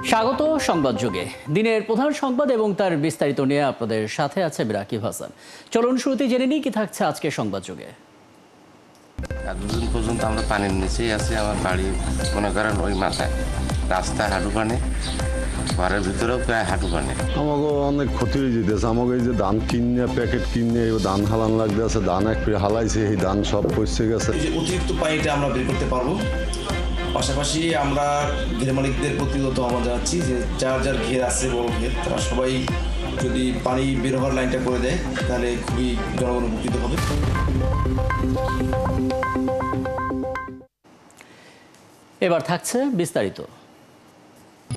স্বাগত সংবাদ যুগে। দিনের প্রধান সংবাদ এবং তার বিস্তারিত নিয়ে আপনাদের সাথে আছে রাকিব হাসান। চলুন শুরুতে জেনে নিই কি থাকছে আজকে সংবাদ যুগে। দুদিন পর্যন্ত আমরা পানির নিচেই আছি। আমার বাড়ি মনে করেন ওই মাথায়, রাস্তায় হাঁটু পানি, ঘরের ভিতরেও প্রায় হাঁটু পানি। আমাকে অনেক ক্ষতি হয়ে যেতেছে। আমাকে এই যে ধান কিনে প্যাকেট কিনে ধান হালান লাগতেছে, ধান এক হালাইছে, এই ধান সব পচে গেছে। যে অতিরিক্ত পানিটা আমরা বের করতে পারবো। পাশাপাশি আমরা গৃহ মালিকদের প্রতিগত আহ্বান জানাচ্ছি যে যার যার ঘের আছে, বড় ঘের, তারা সবাই যদি পানি বের হওয়ার লাইনটা করে দেয় তাহলে খুবই জনগণ উপকৃত হবে। এবার থাকছে বিস্তারিত।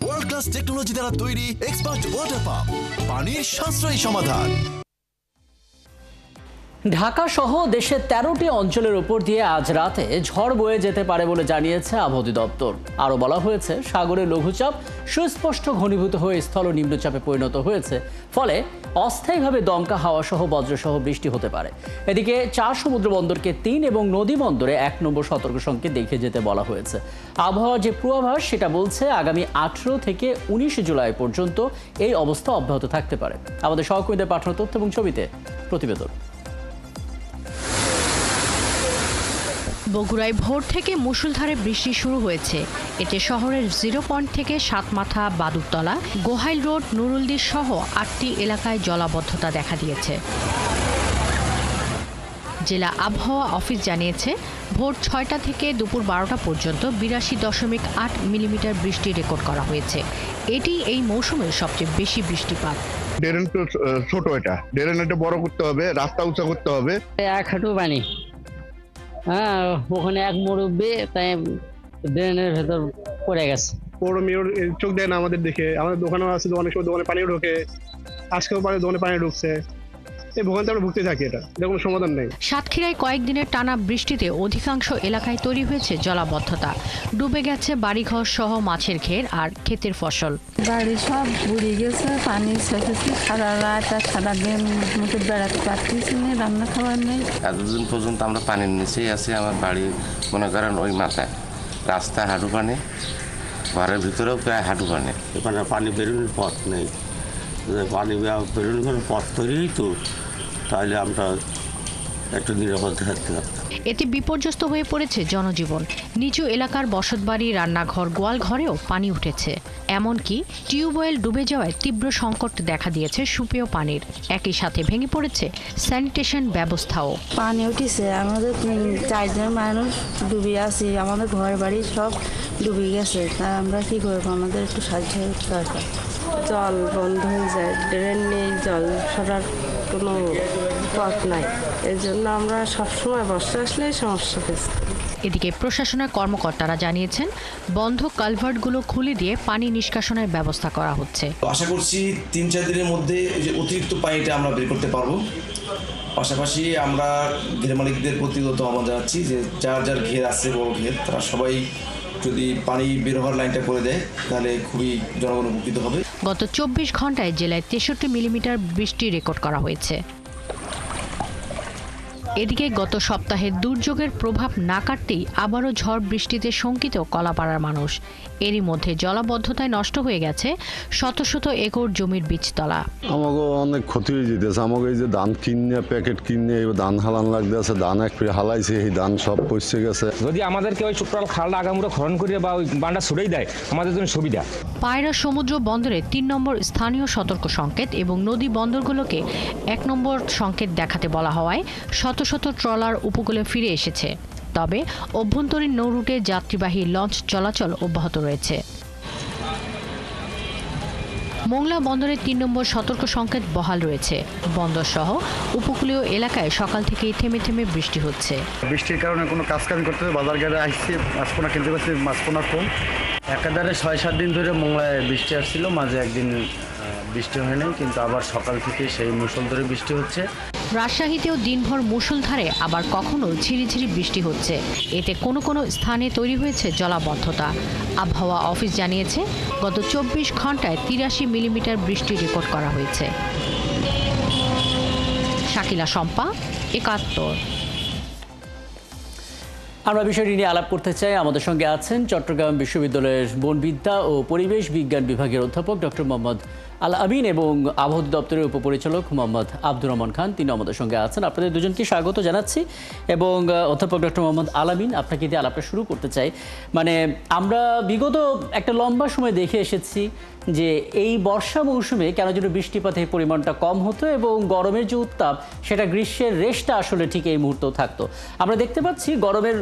ওয়ার্ল্ড ক্লাস টেকনোলজি দ্বারা তৈরি এক্সপার্ট ওয়াটার পাম্প, পানির সাশ্রয়ী সমাধান। ঢাকা সহ দেশের 13টি অঞ্চলের উপর দিয়ে আজ রাতে ঝড় বয়ে যেতে পারে বলে জানিয়েছে আবহাওয়া অধিদপ্তর। আরও বলা হয়েছে, সাগরে লঘুচাপ সুস্পষ্ট ঘনীভূত হয়ে স্থল নিম্নচাপে পরিণত হয়েছে, ফলে অস্থায়ীভাবে দমকা হাওয়া সহ বজ্রসহ বৃষ্টি হতে পারে। এদিকে 4 সমুদ্র বন্দরকে 3 এবং নদী বন্দরে 1 নম্বর সতর্ক সংকেত দেখে যেতে বলা হয়েছে। আবহাওয়ার যে পূর্বাভাস সেটা বলছে আগামী 18 থেকে 19 জুলাই পর্যন্ত এই অবস্থা অব্যাহত থাকতে পারে। আমাদের সহকর্মীদের পাঠানো তথ্য এবং ছবিতে প্রতিবেদন। বগুড়ায় ভোর থেকে মুষলধারে বৃষ্টি শুরু হয়েছে। এতে শহরের 0 পয়েন্ট থেকে সাতমাথা, বাদুরতলা, গোহাইল রোড, নুরুলদী সহ 8টি এলাকায় জলাবদ্ধতা দেখা দিয়েছে। জেলা আবহাওয়া অফিস জানিয়েছে, ভোর 6টা থেকে দুপুর 12টা পর্যন্ত 82.8 মিলিমিটার বৃষ্টি রেকর্ড করা হয়েছে। এটি এই মৌসুমের সবচেয়ে বেশি বৃষ্টিপাত। ড্রেন তো ছোট, এটা ড্রেন এটা বড় করতে হবে, রাস্তা উঁচা করতে হবে। 1 হাঁটু পানি, হ্যাঁ, ওখানে এক মুরব্বি তাই ড্রেনের ভেতর পড়ে গেছে। পৌর মেয়র চোখ দেয় না আমাদের দেখে। আমাদের দোকানও আছে, অনেক সময় দোকানে পানিও ঢোকে, আজকেও পারে দোকানে পানি ঢুকছে। এই ভোগান্তি আমরা ভুগতে থাকি, এটা কোনো সমাধান নেই। সাতক্ষীরায় কয়েকদিনের টানা বৃষ্টিতে অধিকাংশ এলাকায় তৈরি হয়েছে জলাবদ্ধতা। ডুবে গেছে বাড়িঘর সহ মাছের ঘের আর ক্ষেতের ফসল। বাড়ি সব বুড়ে গেছে, পানি ছেঁকেছে, সারা রাত আর সারা দিন মতো বেড়াতে পারতেছি না, রান্না খাবার নেই। দুদিন পর্যন্ত আমরা পানির নিচেই আছি। আমার বাড়ি মনে করেন ওই মাথায়, রাস্তায় হাঁটু পানি, ঘরের ভিতরেও প্রায় হাঁটু পানি। এখানে পানি বেরোনোর পথ নেই। পানি বেরোনোর পথ তৈরি তো, তাহলে আমরা একটু নিরাপদ থাকতে পারতাম। এতে বিপর্যস্ত হয়ে পড়েছে জনজীবন। নিচু এলাকার বসতবাড়ি, রান্নাঘর, গোয়াল ঘরেও পানি উঠেছে। এমনকি টিউবওয়েল ডুবে যাওয়ায় তীব্র সংকট দেখা দিয়েছে সুপেয় পানির। একই সাথে ভেঙে পড়েছে স্যানিটেশন ব্যবস্থাও। পানি উঠেছে, আমাদের 4 জন মানুষ ডুবে আছি, আমাদের ঘর বাড়ি সব ডুবে গেছে। তা আমরা কি করবো, আমাদের একটু সাহায্য দরকার। জল বন্ধ হয়ে যায়, ড্রেন নেই, জল সরার কোনো পথ নাই। এর জন্য আমরা সবসময় বর্ষা আসলে সমস্যা ফেস। এদিকে প্রশাসনের কর্মকর্তারা জানিয়েছেন, বন্ধ কালভার্টগুলো খুলে দিয়ে পানি নিষ্কাশনের ব্যবস্থা করা হচ্ছে। আশা করছি 3-4 দিনের মধ্যে যে অতিরিক্ত পানিটা আমরা বের করতে পারবো। পাশাপাশি আমরা গৃহ মালিকদের প্রতিগত আহ্বান জানাচ্ছি যে যার যার ঘের আছে, বড় ঘের, তারা সবাই যদি পানি বের হওয়ার লাইনটা করে দেয় তাহলে খুবই জনগণ উপকৃত হবে। গত 24 ঘন্টায় জেলায় 63 মিলিমিটার বৃষ্টি রেকর্ড করা হয়েছে। এদিকে গত সপ্তাহে দুর্যোগের প্রভাব না কাটতেই আবারও ঝড় বৃষ্টিতে শঙ্কিত কলাপাড়ার মানুষ। এরই মধ্যে জলাবদ্ধতায় নষ্ট হয়ে গেছে শত শত একর জমির বীজতলা। আমাকে অনেক ক্ষতি হয়ে যেতেছে। আমাকে এই যে ধান কিনে প্যাকেট কিনে ধান হালান লাগতেছে, ধান এক হালাইছে, এই ধান সব পচে গেছে। যদি আমাদেরকে ওই ছোট্ট খালটা আগামুড়া খনন করে বা ওই বানটা ছুড়েই দেয়, আমাদের জন্য সুবিধা। পায়রা সমুদ্র বন্দরে 3 নম্বর স্থানীয় সতর্ক সংকেত এবং নদী বন্দরগুলোকে 1 নম্বর সংকেত দেখাতে বলা হওয়ায় শত শত ট্রলার উপকূলে ফিরে এসেছে। তবে অভ্যন্তরীণ নৌরুটে যাত্রীবাহী লঞ্চ চলাচল অব্যাহত রয়েছে। মোংলা বন্দরে 3 নম্বর সতর্ক সংকেত বহাল রয়েছে। বন্দর সহ উপকূলীয় এলাকায় সকাল থেকেই থেমে থেমে বৃষ্টি হচ্ছে। বৃষ্টির কারণে কোনো কাজকাম করতে হবে, বাজার ঘাটে আসছি, মাছপোনা কিনতে পারছি, মাছপোনা কম। একাধারে 6-7 দিন ধরে মোংলায় বৃষ্টি আসছিল, মাঝে একদিন বৃষ্টি হয়নি, কিন্তু আবার সকাল থেকে সেই মুষলধারে বৃষ্টি হচ্ছে। রাজশাহীতেও দিনভর মুষলধারে আবার কখনো ঝিরিঝিরি বৃষ্টি হচ্ছে। এতে কোনো কোনো স্থানে তৈরি হয়েছে জলাবদ্ধতা। আবহাওয়া অফিস জানিয়েছে, গত 24 ঘন্টায় 83 মিলিমিটার বৃষ্টি রেকর্ড করা হয়েছে। শাকিলা শম্পা, 71। আমরা বিষয়টি নিয়ে আলাপ করতে চাই। আমাদের সঙ্গে আছেন চট্টগ্রাম বিশ্ববিদ্যালয়ের বনবিদ্যা ও পরিবেশ বিজ্ঞান বিভাগের অধ্যাপক ডক্টর মোহাম্মদ আল আমিন এবং আবহাওয়া দপ্তরের উপপরিচালক মোহাম্মদ আব্দুর রহমান খান, তিনি আমাদের সঙ্গে আছেন। আপনাদের দুজনকে স্বাগত জানাচ্ছি। এবং অধ্যাপক ডক্টর মোহাম্মদ আল আমিন, আপনাকে দিয়ে আলাপটা শুরু করতে চাই। মানে আমরা বিগত একটা লম্বা সময় দেখে এসেছি যে এই বর্ষা মৌসুমে কেন যেন বৃষ্টিপাতের পরিমাণটা কম হতো এবং গরমের যে উত্তাপ সেটা গ্রীষ্মের রেশটা আসলে ঠিক এই মুহূর্তেও থাকতো। আমরা দেখতে পাচ্ছি গরমের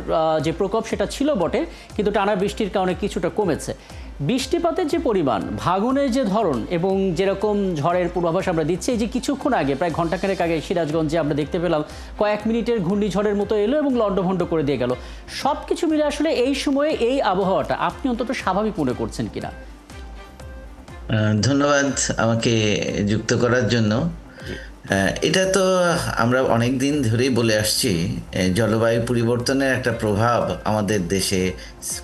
যে প্রকোপ সেটা ছিল বটে, কিন্তু টানা বৃষ্টির কারণে কিছুটা কমেছে। বৃষ্টিপাতের যে পরিমাণ, ভাঙনের যে ধরন এবং যেরকম ঝড়ের পূর্বাভাস আমরা দিচ্ছি, এই যে কিছুক্ষণ আগে প্রায় ঘন্টাখানেক আগে সিরাজগঞ্জে আমরা দেখতে পেলাম কয়েক মিনিটের ঘূর্ণিঝড়ের মতো এলো এবং লণ্ডভণ্ড করে দিয়ে গেল। সব কিছু মিলে আসলে এই সময়ে এই আবহাওয়াটা আপনি অন্তত স্বাভাবিক মনে করছেন কিনা? ধন্যবাদ আমাকে যুক্ত করার জন্য। এটা তো আমরা অনেক দিন ধরেই বলে আসছি, জলবায়ু পরিবর্তনের একটা প্রভাব আমাদের দেশে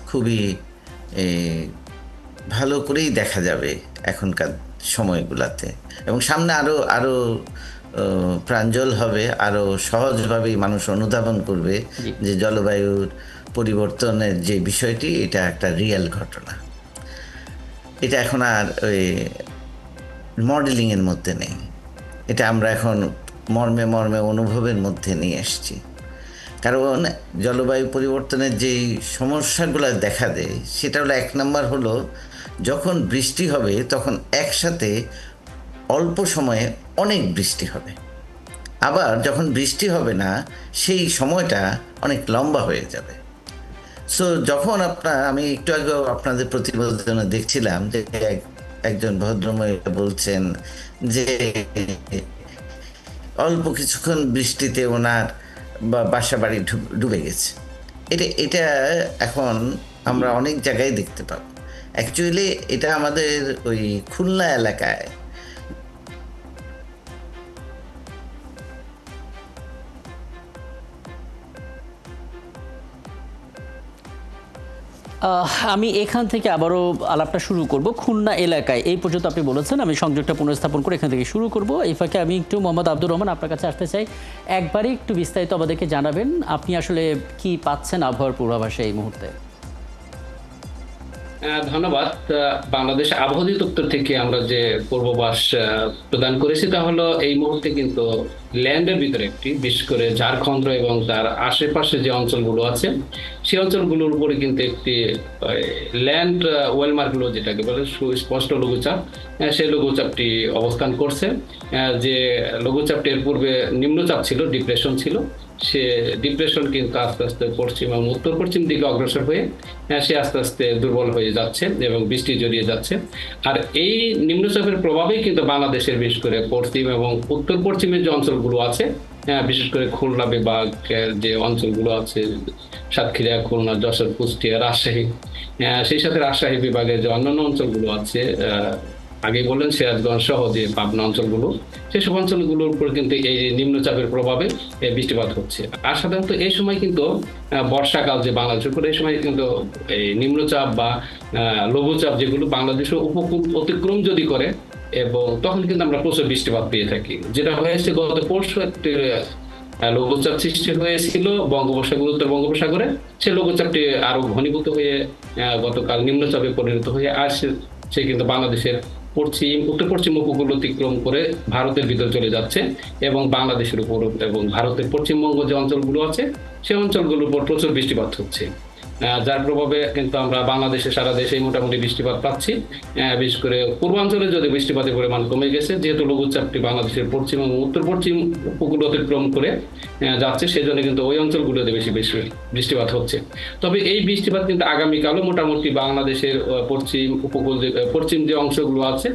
খুবই ভালো করেই দেখা যাবে এখনকার সময়গুলোতে, এবং সামনে আরও প্রাঞ্জল হবে, আরও সহজভাবেই মানুষ অনুধাবন করবে যে জলবায়ুর পরিবর্তনের যে বিষয়টি এটা একটা রিয়েল ঘটনা। এটা এখন আর ওই মডেলিংয়ের মধ্যে নেই, এটা আমরা এখন মর্মে মর্মে অনুভবের মধ্যে নিয়ে এসেছি। কারণ জলবায়ু পরিবর্তনের যেই সমস্যাগুলো দেখা দেয় সেটা হলো, এক নম্বর হলো যখন বৃষ্টি হবে তখন একসাথে অল্প সময়ে অনেক বৃষ্টি হবে, আবার যখন বৃষ্টি হবে না সেই সময়টা অনেক লম্বা হয়ে যাবে। সো যখন আমি একটু আগে আপনাদের প্রতিবেদনে দেখছিলাম যে একজন ভদ্রমহিলা বলছেন যে অল্প কিছুক্ষণ বৃষ্টিতে ওনার বাসা বাড়ি ডুবে গেছে। এটা এখন আমরা অনেক জায়গায় দেখতে পাবো। অ্যাকচুয়ালি এটা আমাদের ওই খুলনা এলাকায় আমি এখান থেকে আবারও আলাপটা শুরু করব। খুলনা এলাকায় এই পর্যন্ত আপনি বলেছেন, আমি সংযোগটা পুনঃস্থাপন করে এখান থেকে শুরু করব। এই ফাঁকে আমি একটু মোহাম্মদ আব্দুর রহমান আপনার কাছে আসতে চাই। একবারই একটু বিস্তারিত আমাদেরকে জানাবেন, আপনি আসলে কি পাচ্ছেন আবহাওয়ার পূর্বাভাসে এই মুহূর্তে? ধন্যবাদ। বাংলাদেশ আবহাওয়া দপ্তর থেকে আমরা যে পূর্বাভাস প্রদান করেছি তা হলো এই মুহূর্তে কিন্তু ল্যান্ডের ভিতরে একটি, বিশেষ করে ঝাড়খণ্ড এবং তার আশেপাশে যে অঞ্চলগুলো আছে সেই অঞ্চলগুলোর উপরে কিন্তু একটি ল্যান্ড ওয়েলমার্কগুলো যেটাকে বলে সুস্পষ্ট লঘুচাপ, সেই লঘুচাপটি অবস্থান করছে। যে লঘুচাপটি এর পূর্বে নিম্নচাপ ছিল, ডিপ্রেশন ছিল, সে ডিপ্রেশন কিন্তু আস্তে আস্তে পশ্চিম এবং উত্তর পশ্চিম দিকে অগ্রসর হয়ে সে আস্তে আস্তে দুর্বল হয়ে যাচ্ছে এবং বৃষ্টি জড়িয়ে যাচ্ছে। আর এই নিম্নচাপের প্রভাবেই কিন্তু বাংলাদেশের বিশেষ করে পশ্চিম এবং উত্তর পশ্চিমের যে অঞ্চলগুলো আছে, বিশেষ করে খুলনা বিভাগের যে অঞ্চলগুলো আছে, সাতক্ষীরা, খুলনা, যশোর, কুষ্টিয়া, রাজশাহী, সেই সাথে রাজশাহী বিভাগের যে অন্যান্য অঞ্চলগুলো আছে, আগে বললেন সিরাজগঞ্জ সহ যে পাবনা অঞ্চলগুলো, সেসব অঞ্চলগুলোর উপর কিন্তু এই নিম্নচাপের প্রভাবে বৃষ্টিপাত হচ্ছে। আর সাধারণত এই সময় কিন্তু বর্ষাকাল যে বাংলাদেশের উপর, এই সময় কিন্তু এই নিম্নচাপ বা লঘুচাপ যেগুলো বাংলাদেশের উপকূল অতিক্রম যদি করে, এবং তখন কিন্তু আমরা প্রচুর বৃষ্টিপাত পেয়ে থাকি। যেটা হয়েছে গত পরশু একটি লঘুচাপ সৃষ্টি হয়েছিল বঙ্গোপসাগর, উত্তর বঙ্গোপসাগরে, সে লঘুচাপটি আরো ঘনীভূত হয়ে গতকাল নিম্নচাপে পরিণত হয়ে আসছে। সে কিন্তু বাংলাদেশের উত্তর পশ্চিম উপকূল অতিক্রম করে ভারতের ভিতর চলে যাচ্ছে এবং বাংলাদেশের উপর এবং ভারতের পশ্চিমবঙ্গ যে অঞ্চলগুলো আছে সেই অঞ্চলগুলোর উপর প্রচুর বৃষ্টিপাত হচ্ছে, যার প্রভাবে কিন্তু আমরা বাংলাদেশে সারা দেশেই মোটামুটি বৃষ্টিপাত পাচ্ছি। বিশেষ করে পূর্বাঞ্চলে যদি বৃষ্টিপাতের পরিমাণ কমে গেছে, যেহেতু লঘুচাপটি বাংলাদেশের পশ্চিম এবং উত্তর পশ্চিম উপকূল অতিক্রম করে যাচ্ছে, সেই জন্য কিন্তু ওই অঞ্চলগুলোতে বেশি বৃষ্টিপাত হচ্ছে। তবে এই বৃষ্টিপাত কিন্তু আগামীকালও মোটামুটি বাংলাদেশের পশ্চিম উপকূল পশ্চিম যে অংশগুলো আছে,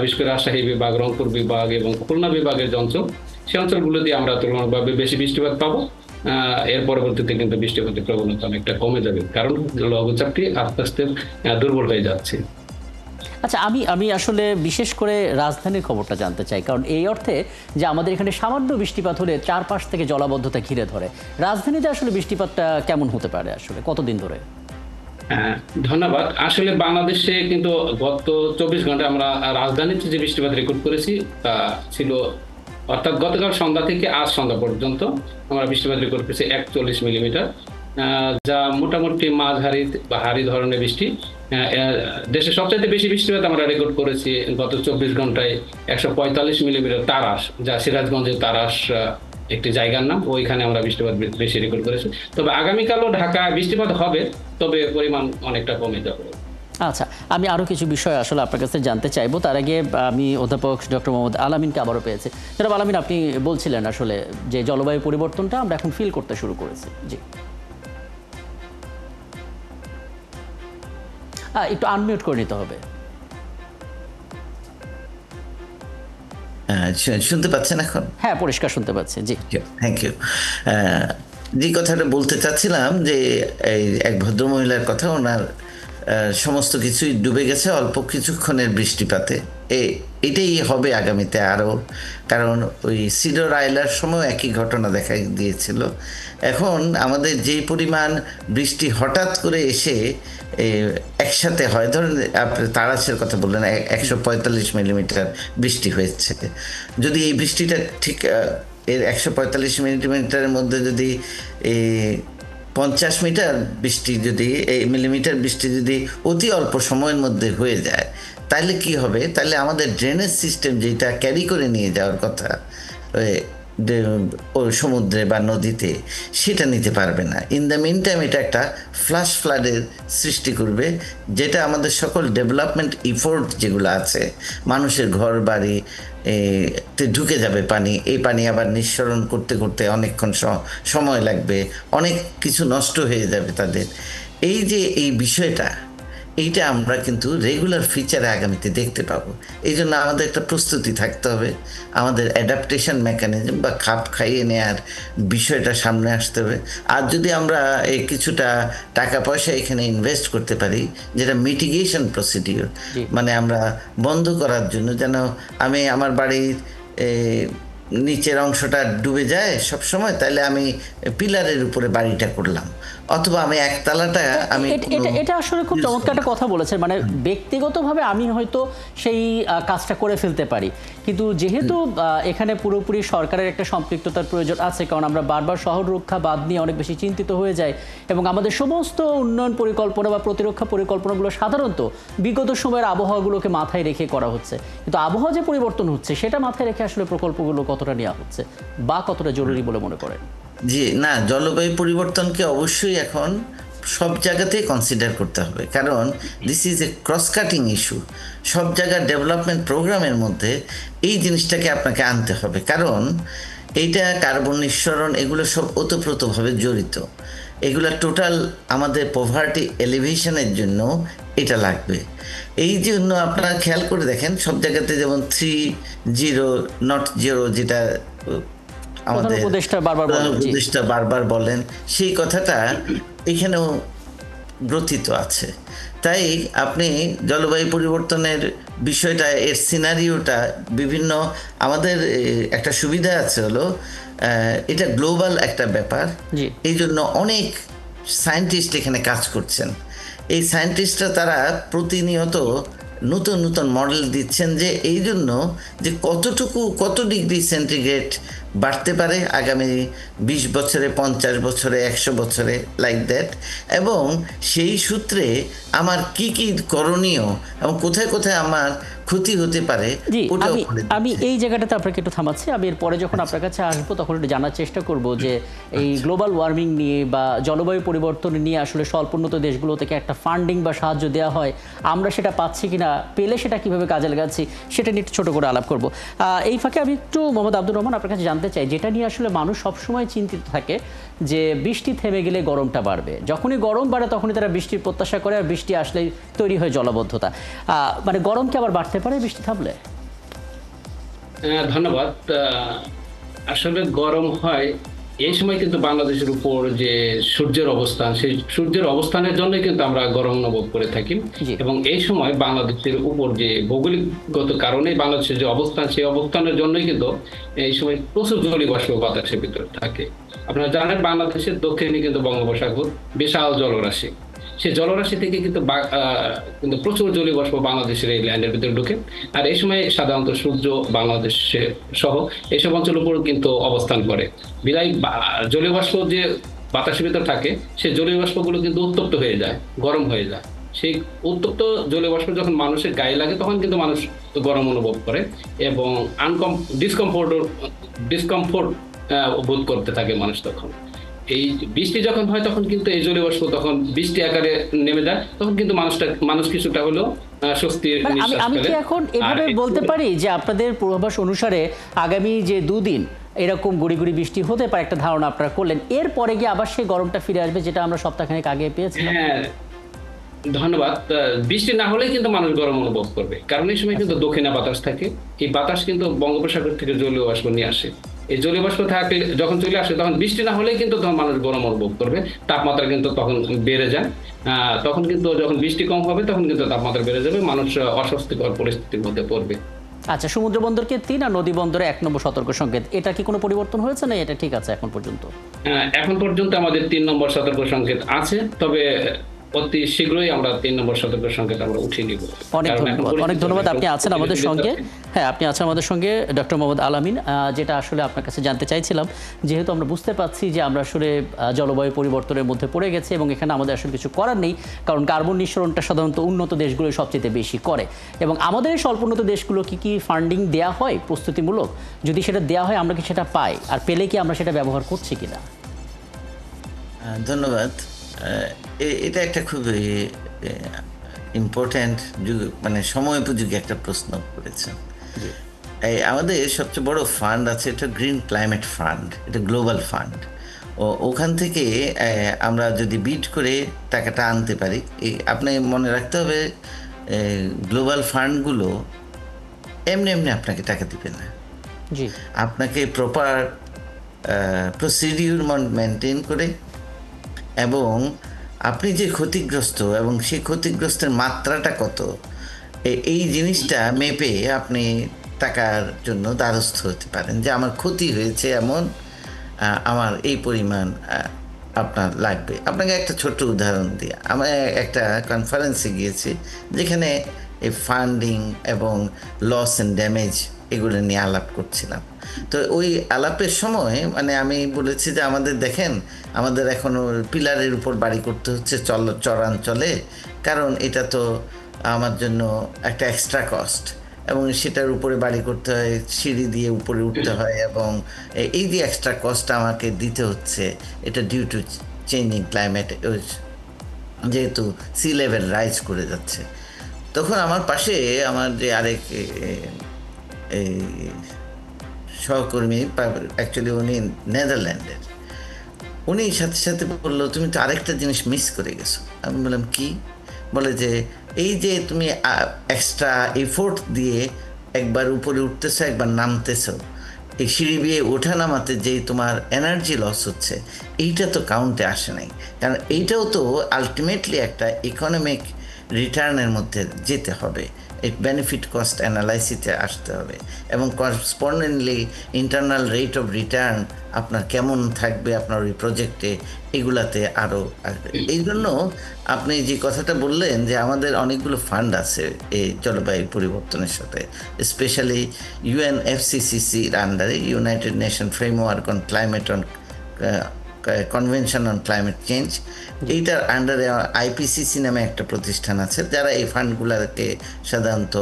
বিশেষ করে রাজশাহী বিভাগ, রংপুর বিভাগ এবং খুলনা বিভাগের যে অঞ্চল, সেই অঞ্চলগুলোতে আমরা তুলনামূলকভাবে বেশি বৃষ্টিপাত পাবো। এর পরবর্তীতে কিন্তু বৃষ্টিপাতের প্রবণতা অনেকটা কমে যাবে, কারণ লঘুচাপটি আস্তে আস্তে দুর্বল হয়ে যাচ্ছে। আচ্ছা, আমি আসলে বিশেষ করে রাজধানীর খবরটা জানতে চাই, কারণ এই অর্থে যে আমাদের এখানে সামান্য বৃষ্টিপাত হলে চারপাশ থেকে জলাবদ্ধতা ঘিরে ধরে। রাজধানীতে আসলে বৃষ্টিপাতটা কেমন হতে পারে, আসলে কতদিন ধরে? ধন্যবাদ। আসলে বাংলাদেশে কিন্তু গত 24 ঘন্টায় আমরা রাজধানীতে যে বৃষ্টিপাত রেকর্ড করেছি তা ছিল, অর্থাৎ গতকাল সন্ধ্যা থেকে আজ সন্ধ্যা পর্যন্ত আমরা বৃষ্টিপাত রেকর্ড করেছি 41 মিলিমিটার। যা মোটামুটি মাঝারি বা হারি ধরনের বৃষ্টি। দেশে সবচাইতে বেশি বৃষ্টিপাত আমরা রেকর্ড করেছি গত 24 ঘন্টায় 145 মিলিমিটার তারাস, যা সিরাজগঞ্জের তারাস একটি জায়গার নাম, ওইখানে আমরা বৃষ্টিপাত বেশি রেকর্ড করেছি। তবে আগামীকালও ঢাকায় বৃষ্টিপাত হবে, তবে পরিমাণ অনেকটা কমে যাবে। আচ্ছা, আমি আরও কিছু বিষয় আসলে আপনার কাছে জানতে চাইবো। তার আগে আমি অধ্যাপক ডক্টর মোহাম্মদ আল-আমিনকে আবারও পেয়েছি। জনাব আল-আমিন, আপনি বলছিলেন আসলে যে জলবায়ু পরিবর্তনটা আমরা এখন ফিল করতে শুরু করেছি। জি, একটু আনমিউট করে নিতে হবে। শুনতে পাচ্ছেন এখন? হ্যাঁ, পরিষ্কার শুনতে পাচ্ছি। জি, থ্যাংক ইউ। যে কথাটা বলতে চাচ্ছিলাম যে এই এক ভদ্রমহিলার কথা, ওনার সমস্ত কিছুই ডুবে গেছে অল্প কিছুক্ষণের বৃষ্টিপাতে। এটাই হবে আগামীতে আরও, কারণ ওই সিডর আইলার সময় একই ঘটনা দেখা দিয়েছিল। এখন আমাদের যেই পরিমাণ বৃষ্টি হঠাৎ করে এসে একসাথে হয়, ধরুন আপনি তারাসের কথা বললেন, 145 মিলিমিটার বৃষ্টি হয়েছে। যদি এই বৃষ্টিটা ঠিক এর 145 মিলিমিটারের মধ্যে যদি 50 মিলিমিটার বৃষ্টি যদি অতি অল্প সময়ের মধ্যে হয়ে যায়, তাহলে কি হবে? তাহলে আমাদের ড্রেনেজ সিস্টেম যেটা ক্যারি করে নিয়ে যাওয়ার কথা সমুদ্রে বা নদীতে, সেটা নিতে পারবে না। ইন দ্য মিন টাইম এটা একটা ফ্লাডের সৃষ্টি করবে, যেটা আমাদের সকল ডেভেলপমেন্ট ইফোর্ট যেগুলো আছে, মানুষের ঘর বাড়ি তে ঢুকে যাবে পানি। এই পানি আবার নিঃসরণ করতে করতে অনেকক্ষণ সময় লাগবে, অনেক কিছু নষ্ট হয়ে যাবে তাদের। এই যে এই বিষয়টা, এইটা আমরা কিন্তু রেগুলার ফিচারে আগামীতে দেখতে পাবো। এই জন্য আমাদের একটা প্রস্তুতি থাকতে হবে, আমাদের অ্যাডাপ্টেশন মেকানিজম বা খাপ খাইয়ে নেওয়ার বিষয়টা সামনে আসতে হবে। আর যদি আমরা এই কিছুটা টাকা পয়সা এখানে ইনভেস্ট করতে পারি, যেটা মিটিগেশন প্রসিডিওর, মানে আমরা বন্ধ করার জন্য, যেন আমি আমার বাড়ির নিচের অংশটা ডুবে যায় সব সময়, তাহলে আমি পিলারের উপরে বাড়িটা করলাম, অথবা আমি একতলাটা আমি এটা আসলে খুব চমৎকার একটা কথা বলেছেন। মানে ব্যক্তিগতভাবে আমি হয়তো সেই কাজটা করে ফেলতে পারি, কিন্তু যেহেতু এখানে পুরোপুরি সরকারের একটা সম্পৃক্ততার প্রয়োজন আছে, কারণ আমরা বারবার শহর রক্ষা বাদ নিয়ে অনেক বেশি চিন্তিত হয়ে যাই, এবং আমাদের সমস্ত উন্নয়ন পরিকল্পনা বা প্রতিরক্ষা পরিকল্পনাগুলো সাধারণত বিগত সময়ের আবহাওয়াগুলোকে মাথায় রেখে করা হচ্ছে। কিন্তু আবহাওয়া যে পরিবর্তন হচ্ছে, সেটা মাথায় রেখে আসলে প্রকল্পগুলো কতটা নেওয়া হচ্ছে বা কতটা জরুরি বলে মনে করেন? জি না, জলবায়ু পরিবর্তনকে অবশ্যই এখন সব জায়গাতেই কনসিডার করতে হবে, কারণ this is a cross cutting issue. সব জায়গার ডেভেলপমেন্ট প্রোগ্রামের মধ্যে এই জিনিসটাকে আপনাকে আনতে হবে, কারণ এইটা কার্বন নিঃসরণ এগুলো সব ওতপ্রোতভাবে জড়িত। এগুলো টোটাল আমাদের পভার্টি এলিভেশনের জন্য এটা লাগবে। এই জন্য আপনারা খেয়াল করে দেখেন সব জায়গাতে, যেমন 3.0 যেটা আমাদের উপদেষ্টা বারবার বলেন, সেই কথাটা এখানেও গ্রথিত আছে। তাই আপনি জলবায়ু পরিবর্তনের বিষয়টা, এর সিনারিওটা বিভিন্ন, আমাদের একটা সুবিধা আছে হলো এটা গ্লোবাল একটা ব্যাপার, এই জন্য অনেক সায়েন্টিস্ট এখানে কাজ করছেন। এই সায়েন্টিস্টরা তারা প্রতিনিয়ত নতুন নতুন মডেল দিচ্ছেন, যে এই জন্য যে কত ডিগ্রি সেন্টিগ্রেড বাড়তে পারে আগামী 20 বছরে, 50 বছরে, 100 বছরে, লাইক দ্যাট। এবং সেই সূত্রে আমার কি কি করণীয় এবং কোথায় কোথায় আমার ক্ষতি হতে পারে। আমি এই জায়গাটাতে আপনাকে একটু থামাচ্ছি। আমি এরপরে যখন আপনার কাছে আসবো তখন একটু জানার চেষ্টা করব যে এই গ্লোবাল ওয়ার্মিং নিয়ে বা জলবায়ু পরিবর্তন নিয়ে আসলে স্বল্পোন্নত দেশগুলো থেকে একটা ফান্ডিং বা সাহায্য দেওয়া হয়, আমরা সেটা পাচ্ছি কিনা, পেলে সেটা কিভাবে কাজে লাগাচ্ছি, সেটা নিয়ে একটু ছোট করে আলাপ করব। এই ফাঁকে আমি একটু মোহাম্মদ আব্দুর রহমান আপনার কাছে জানতে চাই, যেটা নিয়ে আসলে মানুষ সবসময় চিন্তিত থাকে যে বৃষ্টি থেমে গেলে গরমটা বাড়বে, যখনই গরম বাড়ে তখনই তারা বৃষ্টির প্রত্যাশা করে, আর বৃষ্টি আসলেই তৈরি হয় জলাবদ্ধতা। মানে গরম কি আবার বাড়তে পারে বৃষ্টি থামলে? ধন্যবাদ। আসলে গরম হয় এই সময় কিন্তু বাংলাদেশের উপর যে সূর্যের অবস্থান, সেই সূর্যের অবস্থানের জন্য কিন্তু আমরা গরম অনুভব করে থাকি, এবং এই সময় বাংলাদেশের উপর যে ভৌগোলিকগত কারণে বাংলাদেশের যে অবস্থান, সেই অবস্থানের জন্যই কিন্তু এই সময় প্রচুর জলীয় বাষ্প বাতাসের ভিতরে থাকে। আপনারা জানেন বাংলাদেশের দক্ষিণে কিন্তু বঙ্গোপসাগর, বিশাল জলরাশি, সেই জলরাশি থেকে কিন্তু প্রচুর জলীয় বাষ্প বাংলাদেশের এই ল্যান্ডের ভিতরে ঢুকে, আর এই সময় সাধারণত সূর্য বাংলাদেশে সহ এইসব অঞ্চলের উপর কিন্তু অবস্থান করে। বিদায় জলীয় বাষ্প যে বাতাসের ভিতর থাকে, সেই জলীয় বাষ্পগুলো কিন্তু উত্তপ্ত হয়ে যায়, গরম হয়ে যায়। সেই উত্তপ্ত জলীয় বাষ্প যখন মানুষের গায়ে লাগে তখন কিন্তু মানুষ গরম অনুভব করে এবং ডিসকমফোর্ট বোধ করতে থাকে মানুষ। তখন এই বৃষ্টি যখন হয় তখন কিন্তু এই জলীয় বাষ্প তখন বৃষ্টি আকারে নেমে যায়, তখন কিন্তু মানুষ কিছুটা হলেও স্বস্তির নিঃশ্বাস আমি কি ফেলে। এখন এভাবে বলতে পারি যে আপনাদের পূর্বাভাস অনুসারে আগামী যে 2 দিন এরকম গুড়ি গুড়ি বৃষ্টি হতে পারে, একটা ধারণা আপনারা করলেন, এরপরে গিয়ে আবার সেই গরমটা ফিরে আসবে যেটা আমরা সপ্তাহখানেক আগে পেয়েছিলাম? হ্যাঁ, ধন্যবাদ। বৃষ্টি না হলেই কিন্তু মানুষ গরম অনুভব করবে, কারণ এই সময় কিন্তু দক্ষিণা বাতাস থাকে। এই বাতাস কিন্তু বঙ্গোপসাগর থেকে জলীয় বাষ্প নিয়ে আসে। এই জলীয় বাষ্প থাকলে যখন চলে আসে তখন বৃষ্টি না হলেই কিন্তু তখন মানুষ গরম অনুভব করবে, তাপমাত্রা কিন্তু তখন বেড়ে যায়। তখন কিন্তু যখন বৃষ্টি কম হবে তখন কিন্তু তাপমাত্রা বেড়ে যাবে, মানুষ অস্বস্তিকর পরিস্থিতির মধ্যে পড়বে। আচ্ছা, সমুদ্র বন্দরকে 3 আর নদী বন্দরে 1 নম্বর সতর্ক সংকেত, এটা কি কোনো পরিবর্তন হয়েছে না এটা ঠিক আছে এখন পর্যন্ত? এখন পর্যন্ত আমাদের 3 নম্বর সতর্ক সংকেত আছে, তবে অতি শীঘ্রই আমরা 3 নম্বর সতর্ক সংকেত আমরা উঠিয়ে নিব। অনেক ধন্যবাদ। আপনি আছেন আমাদের সঙ্গে, হ্যাঁ আপনি আছেন আমাদের সঙ্গে ডক্টর মোহাম্মদ আল-আমিন। যেটা আসলে আপনার কাছে জানতে চাইছিলাম, যেহেতু আমরা বুঝতে পারছি যে আমরা আসলে জলবায়ু পরিবর্তনের মধ্যে পড়ে গেছি এবং এখানে আমাদের আসলে কিছু করার নেই, কারণ কার্বন নিঃসরণটা সাধারণত উন্নত দেশগুলো সবচেয়ে বেশি করে এবং আমাদের এই স্বল্পোন্নত দেশগুলো কি ফান্ডিং দেওয়া হয় প্রস্তুতিমূলক? যদি সেটা দেওয়া হয় আমরা কি সেটা পাই, আর পেলে কি আমরা সেটা ব্যবহার করছি কিনা? ধন্যবাদ। এটা একটা খুব ইম্পর্ট্যান্ট মানে সময় উপযোগী একটা প্রশ্ন করেছেন। আমাদের সবচেয়ে বড় ফান্ড আছে, এটা গ্রিন ক্লাইমেট ফান্ড, এটা গ্লোবাল ফান্ড। ওখান থেকে আমরা যদি বিড করে টাকাটা আনতে পারি, আপনি মনে রাখতে হবে গ্লোবাল ফান্ডগুলো এমনি এমনি আপনাকে টাকা দিবে না, আপনাকে প্রপার প্রসিডিউর মেনটেন করে এবং আপনি যে ক্ষতিগ্রস্ত এবং সেই ক্ষতিগ্রস্তের মাত্রাটা কত এই জিনিসটা মেপে আপনি টাকার জন্য দ্বারস্থ হতে পারেন, যে আমার ক্ষতি হয়েছে এমন, আমার এই পরিমাণ আপনার লাগবে। আপনাকে একটা ছোট্ট উদাহরণ দিই। আমরা একটা কনফারেন্সে গিয়েছি যেখানে এই ফান্ডিং এবং লস অ্যান্ড ড্যামেজ এগুলো নিয়ে আলাপ করছিলাম। তো ওই আলাপের সময় মানে আমি বলেছি যে আমাদের দেখেন, আমাদের এখনও পিলারের উপর বাড়ি করতে হচ্ছে চরাঞ্চলে, কারণ এটা তো আমার জন্য একটা এক্সট্রা কস্ট এবং সেটার উপরে বাড়ি করতে হয়, সিঁড়ি দিয়ে উপরে উঠতে হয় এবং এই যে এক্সট্রা কস্টটা আমাকে দিতে হচ্ছে, এটা ডিউ টু চেঞ্জিং ক্লাইমেট, যেহেতু সি লেভেল রাইজ করে যাচ্ছে। তখন আমার পাশে আমার যে আরেক সহকর্মী, অ্যাকচুয়ালি উনি নেদারল্যান্ডের, উনি সাথে সাথে বললো তুমি তো আরেকটা জিনিস মিস করে গেছো। আমি বললাম কি? বলে যে এই যে তুমি এক্সট্রা এফোর্ট দিয়ে একবার উপরে উঠতেছো একবার নামতেছো, এই সিঁড়ি দিয়ে ওঠা নামাতে যেই তোমার এনার্জি লস হচ্ছে এইটা তো কাউন্টে আসে নাই, কারণ এইটাও তো আলটিমেটলি একটা ইকোনমিক রিটার্নের মধ্যে যেতে হবে, এই বেনিফিট কস্ট অ্যানালাইসিসে আসতে হবে এবং করসপন্ডেন্টলি ইন্টারনাল রেট অফ রিটার্ন আপনার কেমন থাকবে আপনার ওই প্রজেক্টে, এগুলাতে আরও আসবে। এই জন্য আপনি যে কথাটা বললেন যে আমাদের অনেকগুলো ফান্ড আছে এই জলবায়ু পরিবর্তনের সাথে, স্পেশালি UNFCCCর আন্ডারে, United nation framework on climate on convention on climate change, এইটার আন্ডারে IPCC নামে একটা প্রতিষ্ঠান আছে যারা এই ফান্ডগুলোকে সাধারণত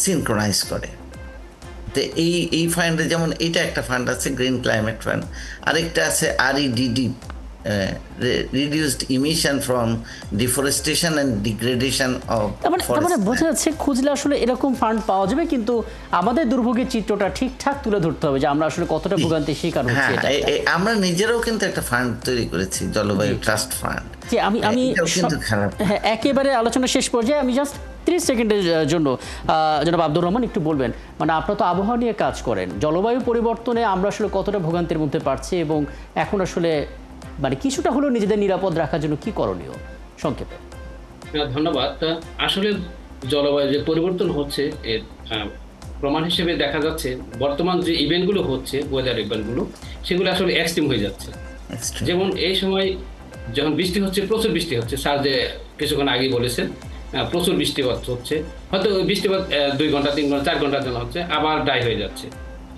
সিনক্রোনাইজ করে। তো এই ফান্ডে যেমন এইটা একটা ফান্ড আছে গ্রিন ক্লাইমেট ফান্ড, আরেকটা আছে REDD, reduced emission from deforestation and degradation of মানে বোঝা যাচ্ছে খুঁজলে আসলে এরকম ফান্ড পাওয়া যাবে, কিন্তু আমাদের দুর্ভোগের চিত্রটা ঠিকঠাক তুলে ধরতে হবে যে আমরা আসলে কতটা ভোগান্তির শিকার হচ্ছি। আমরা নিজেরাও কিন্তু একটা ফান্ড তৈরি করেছি, জলবায়ু ট্রাস্ট ফান্ড। আমি একেবারে আলোচনা শেষ পর্যায়ে আমি জাস্ট 30 সেকেন্ডের জন্য জনাব আব্দুর রহমান একটু বলবেন, মানে আপনারা তো আবহাওয়া নিয়ে কাজ করেন, জলবায়ু পরিবর্তনে আমরা আসলে কতটা ভোগান্তির মধ্যে পারছি এবং এখন আসলে মানে কিছুটা হলেও নিজেদের নিরাপদ রাখার জন্য কি করণীয় সংক্ষেপে? ধন্যবাদ। আসলে জলবায়ু যে পরিবর্তন হচ্ছে এর প্রমাণ হিসেবে দেখা যাচ্ছে বর্তমান যে ইভেন্টগুলো হচ্ছে, ওয়েদার ইভেন্টগুলো, সেগুলো আসলে এক্সট্রিম হয়ে যাচ্ছে। যেমন এই সময় যখন বৃষ্টি হচ্ছে, প্রচুর বৃষ্টি হচ্ছে, স্যার যে কিছুক্ষণ আগেই বলেছেন প্রচুর বৃষ্টিপাত হচ্ছে, হয়তো ওই বৃষ্টিপাত 2 ঘন্টা 3 ঘন্টা 4 ঘন্টার জন্য হচ্ছে, আবার ড্রাই হয়ে যাচ্ছে।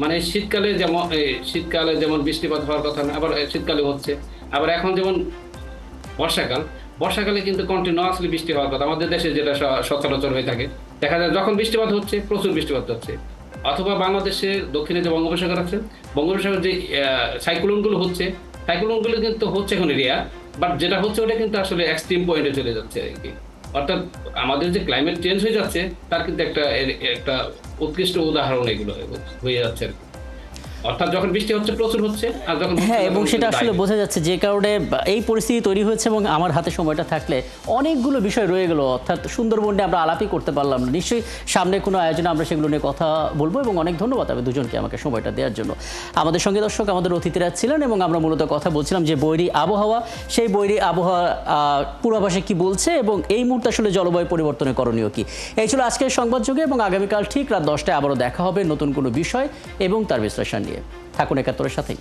মানে শীতকালে যেমন বৃষ্টিপাত হওয়ার কথা না, আবার শীতকালে হচ্ছে। আবার এখন যেমন বর্ষাকালে কিন্তু কন্টিনিউয়াসলি বৃষ্টি হওয়ার কথা আমাদের দেশে, যেটা সচরাচর হয়ে থাকে। দেখা যায় যখন বৃষ্টিপাত হচ্ছে, প্রচুর বৃষ্টিপাত হচ্ছে। অথবা বাংলাদেশের দক্ষিণে যে বঙ্গোপসাগর আছে, বঙ্গোপসাগর যে সাইক্লোনগুলো কিন্তু হচ্ছে এখন এরিয়া, বাট যেটা হচ্ছে ওটা কিন্তু আসলে এক্সট্রিম পয়েন্টে চলে যাচ্ছে আর কি। অর্থাৎ আমাদের যে ক্লাইমেট চেঞ্জ হয়ে যাচ্ছে তার কিন্তু একটা উৎকৃষ্ট উদাহরণ এগুলো হয়ে যাচ্ছে আর কি। অর্থাৎ যখন বৃষ্টি হচ্ছে প্রচুর হচ্ছে, আর যখন হ্যাঁ, এবং সেটা আসলে বোঝা যাচ্ছে যে কারণে এই পরিস্থিতি তৈরি হয়েছে। এবং আমার হাতে সময়টা থাকলে অনেকগুলো বিষয় রয়ে গেল, অর্থাৎ সুন্দরবন নিয়ে আমরা আলাপই করতে পারলাম না। নিশ্চয়ই সামনে কোনো আয়োজনে আমরা সেগুলো নিয়ে কথা বলবো। এবং অনেক ধন্যবাদ আমি দুজনকে আমাকে সময়টা দেওয়ার জন্য। আমাদের সঙ্গে দর্শক আমাদের অতিথিরা ছিলেন এবং আমরা মূলত কথা বলছিলাম যে বৈরী আবহাওয়া, সেই বৈরী আবহাওয়া পূর্বাভাসে কি বলছে এবং এই মুহূর্তে আসলে জলবায়ু পরিবর্তনের করণীয় কি। এই ছিল আজকের সংবাদযোগে, এবং আগামীকাল ঠিক রাত 10টায় আবারও দেখা হবে নতুন কোনো বিষয় এবং তার বিশ্লেষণ নিয়ে। থাকুন ৭১-এর সাথেই।